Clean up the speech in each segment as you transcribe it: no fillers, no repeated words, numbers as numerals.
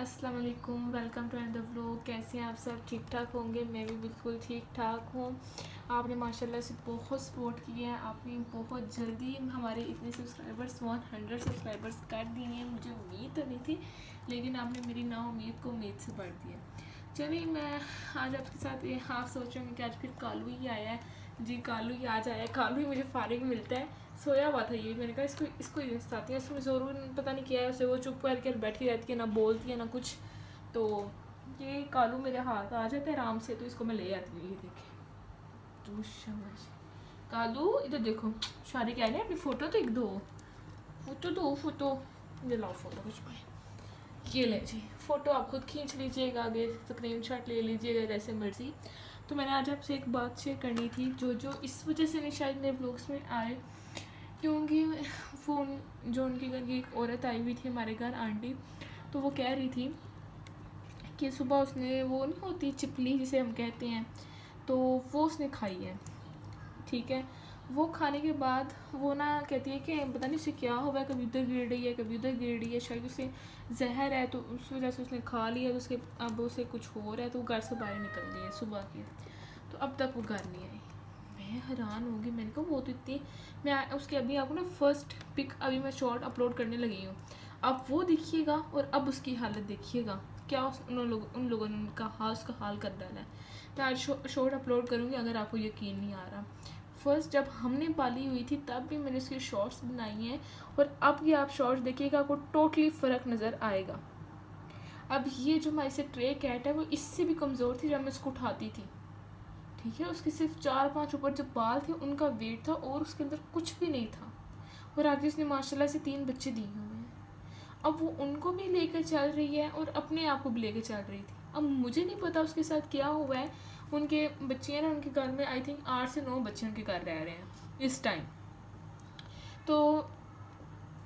अस्सलाम वालेकुम, welcome to another vlog. कैसे हैं आप सब? ठीक ठाक होंगे। मैं भी बिल्कुल ठीक ठाक हूँ। आपने माशाल्लाह से बहुत सपोर्ट किया है। आपने बहुत जल्दी हमारे इतने सब्सक्राइबर्स 100 सब्सक्राइबर्स कर दिए हैं। मुझे उम्मीद तो नहीं थी, लेकिन आपने मेरी ना उम्मीद को उम्मीद से बढ़ दिया। चलिए, मैं आज आपके साथ ये आप सोचेंगे कि आज फिर कालू ही आया है। जी, कालू ही आज आया है। कालू ही मुझे फारिग मिलता है। सोया हुआ था ये, मैंने कहा इसको इसको ही सताती है। इसमें ज़रूर पता नहीं क्या है उसे, वो चुप करके बैठी रहती है, ना बोलती है ना कुछ। तो ये कालू मेरे हाथ आ जाता है आराम से, तो इसको मैं ले आती हूँ। ये देखे तो शाबाश कालू, इधर देखो। शादी कह रहे हैं अपनी फ़ोटो तो एक दो फोटो ये लाओ, फ़ोटो कुछ पाए। ये ले जी, फ़ोटो आप खुद खींच लीजिएगा, आगे स्क्रीनशॉट ले लीजिएगा, जैसे मर्ज़ी। तो मैंने आज आपसे एक बात शेयर करनी थी, जो इस वजह से नहीं शायद मेरे ब्लॉग्स में आए, क्योंकि फ़ोन जो उनके घर की एक औरत आई हुई थी हमारे घर, आंटी। तो वो कह रही थी कि सुबह उसने वो नहीं होती चिपली जिसे हम कहते हैं, तो वो उसने खाई है। ठीक है, वो खाने के बाद वो ना कहती है कि पता नहीं उसे क्या हुआ है, कभी उधर गिर रही है कभी उधर गिर रही है, शायद उसे जहर है, तो उस वजह से उसने खा लिया, तो उसके अब उसे कुछ हो रहा है, तो वो घर से बाहर निकल गई है सुबह की। तो अब तक वो घर नहीं आई। मैं हैरान होगी, मैंने कहा वो तो इतनी, मैं उसके अभी आपको ना फर्स्ट पिक अभी मैं शॉर्ट अपलोड करने लगी हूँ। अब वो देखिएगा और अब उसकी हालत देखिएगा, क्या उन लोगों ने उसका हाल कर डाला है। मैं आज शॉर्ट अपलोड करूँगी, अगर आपको यकीन नहीं आ रहा। फर्स्ट जब हमने पाली हुई थी तब भी मैंने उसकी शॉर्ट्स बनाई हैं, और अब ये आप शॉर्ट्स देखिएगा, आपको टोटली फ़र्क नज़र आएगा। अब ये जो हमारी से ट्रे कैट है, वो इससे भी कमज़ोर थी जब मैं उसको उठाती थी। ठीक है, उसके सिर्फ 4-5 ऊपर जो बाल थे उनका वेट था, और उसके अंदर कुछ भी नहीं था। और आगे उसने माशाल्लाह से 3 बच्चे दिए हुए हैं। अब वो उनको भी लेकर चल रही है और अपने आप को भी लेकर चल रही थी। अब मुझे नहीं पता उसके साथ क्या हुआ है। उनके बच्चे हैं ना, उनके घर में आई थिंक 8 से 9 बच्चे उनके घर रह रहे हैं इस टाइम। तो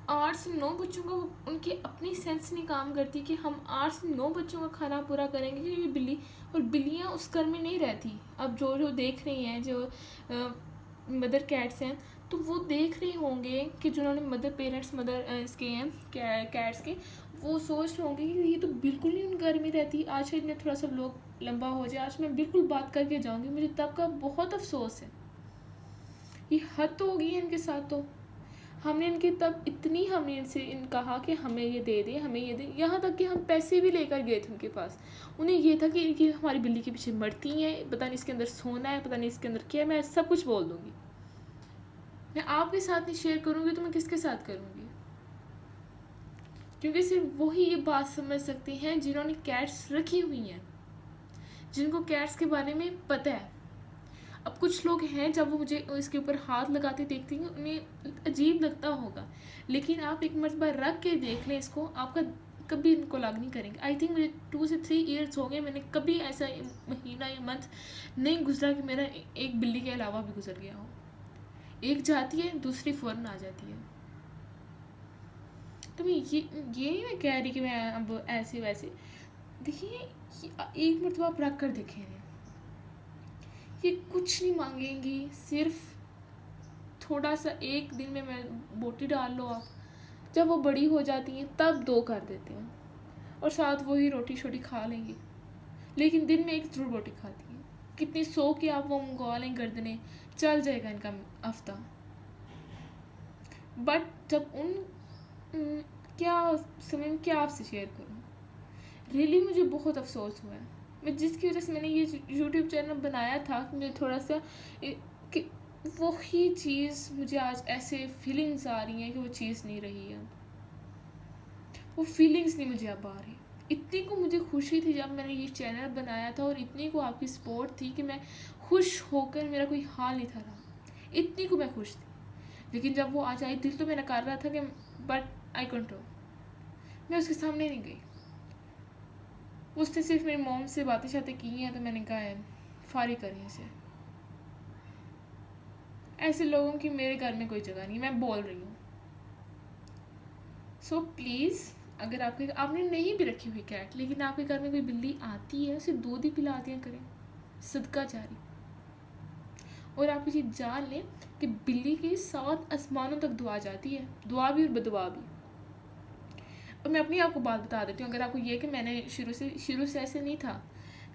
8 से 9 बच्चों को उनकी अपनी सेंस नहीं काम करती कि हम 8 से 9 बच्चों का खाना पूरा करेंगे, क्योंकि बिल्ली और बिल्लियाँ उस घर में नहीं रहती। अब जो देख रही हैं, जो मदर कैट्स हैं, तो वो देख रहे होंगे कि जिन्होंने मदर इसके हैं कैट्स के, वो सोच रहे होंगे कि ये तो बिल्कुल नहीं उन घर में रहती। आज शायद मैं थोड़ा सा लोग लंबा हो जाए, आज मैं बिल्कुल बात करके जाऊँगी। मुझे तब का बहुत अफसोस है। ये हद तो हो गई है इनके साथ। तो हमने इनके तब इतनी हमने इनसे कहा कि हमें ये दे दे, हमें ये दे, यहाँ तक कि हम पैसे भी लेकर गए थे उनके पास। उन्हें ये था कि इनकी हमारी बिल्ली के पीछे मरती हैं, पता नहीं इसके अंदर सोना है, पता नहीं इसके अंदर क्या है, मैं सब कुछ बोल दूँगी। मैं आपके साथ नहीं शेयर करूँगी तो मैं किसके साथ करूँगी? क्योंकि सिर्फ वही ये बात समझ सकती हैं जिन्होंने कैट्स रखी हुई हैं, जिनको कैट्स के बारे में पता है। अब कुछ लोग हैं, जब वो मुझे इसके ऊपर हाथ लगाते देखती हैं उन्हें अजीब लगता होगा, लेकिन आप एक मरतबा रख के देख लें इसको, आपका कभी इनको लाग नहीं करेंगे। आई थिंक मुझे 2 से 3 ईयर्स हो गए, मैंने कभी ऐसा महीना या मंथ नहीं गुजरा कि मेरा एक बिल्ली के अलावा भी गुजर गया हो। एक जाती है, दूसरी फ़ौरन आ जाती है। तो मैं ये नहीं मैं कह रही कि मैं अब ऐसे वैसे, देखिए एक मरतबा आप रख कर देखें, ये कुछ नहीं मांगेंगी, सिर्फ थोड़ा सा एक दिन में मैं बोटी डाल लो आप। जब वो बड़ी हो जाती हैं तब 2 कर देते हैं, और साथ वही रोटी छोटी खा लेंगी, लेकिन दिन में एक ज़रूर रोटी खाती हैं। कितनी 100 की आप वो मंगवा लें गर्दनें, चल जाएगा इनका हफ्ता। बट जब क्या समय में क्या आपसे शेयर करूँ, रियली मुझे बहुत अफसोस हुआ है। मैं जिसकी वजह से मैंने ये यूट्यूब चैनल बनाया था कि मुझे थोड़ा सा कि वही चीज़ मुझे आज ऐसे फीलिंग्स आ रही हैं कि वो चीज़ नहीं रही है। वो फीलिंग्स नहीं मुझे अब आ रही। इतनी को मुझे खुशी थी जब मैंने ये चैनल बनाया था, और इतनी को आपकी सपोर्ट थी कि मैं खुश होकर मेरा कोई हाल नहीं था रहा। इतनी को मैं खुश थी, लेकिन जब वो आज आई, दिल तो मेरा कर रहा था कि बट आई कंट्रोल, मैं उसके सामने नहीं गई। उसने सिर्फ मेरी मॉम से बातें शातें की हैं, तो मैंने कहा है फारिग करें इसे। ऐसे लोगों की मेरे घर में कोई जगह नहीं, मैं बोल रही हूँ। सो प्लीज़, अगर आपने नहीं भी रखी हुई कैट, लेकिन आपके घर में कोई बिल्ली आती है, उसे दूध ही पिला दिया करें, सदका जारी। और आप ये जान लें कि बिल्ली की 7 आसमानों तक दुआ जाती है, दुआ भी और बदुआ भी। और मैं अपनी आपको बात बता देती हूँ, अगर आपको ये कि मैंने शुरू से ऐसे नहीं था।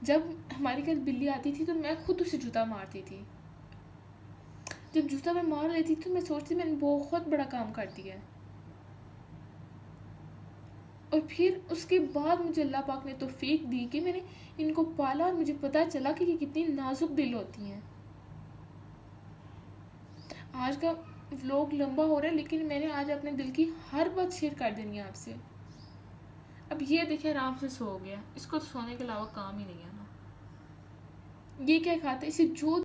जब हमारे घर बिल्ली आती थी तो मैं खुद उसे जूता मारती थी। जब जूता मैं मार लेती तो मैं सोचती मैंने बहुत बड़ा काम कर दिया है। और फिर उसके बाद मुझे अल्लाह पाक ने तौफीक दी कि मैंने इनको पाला और मुझे पता चला कि ये कितनी नाजुक दिल होती हैं। आज का व्लॉग लंबा हो रहा है, लेकिन मैंने आज अपने दिल की हर बात शेयर कर देनी है आपसे। अब ये देखिए आराम से सो गया, इसको तो सोने के अलावा काम ही नहीं है ना। ये क्या खाते, इसे जो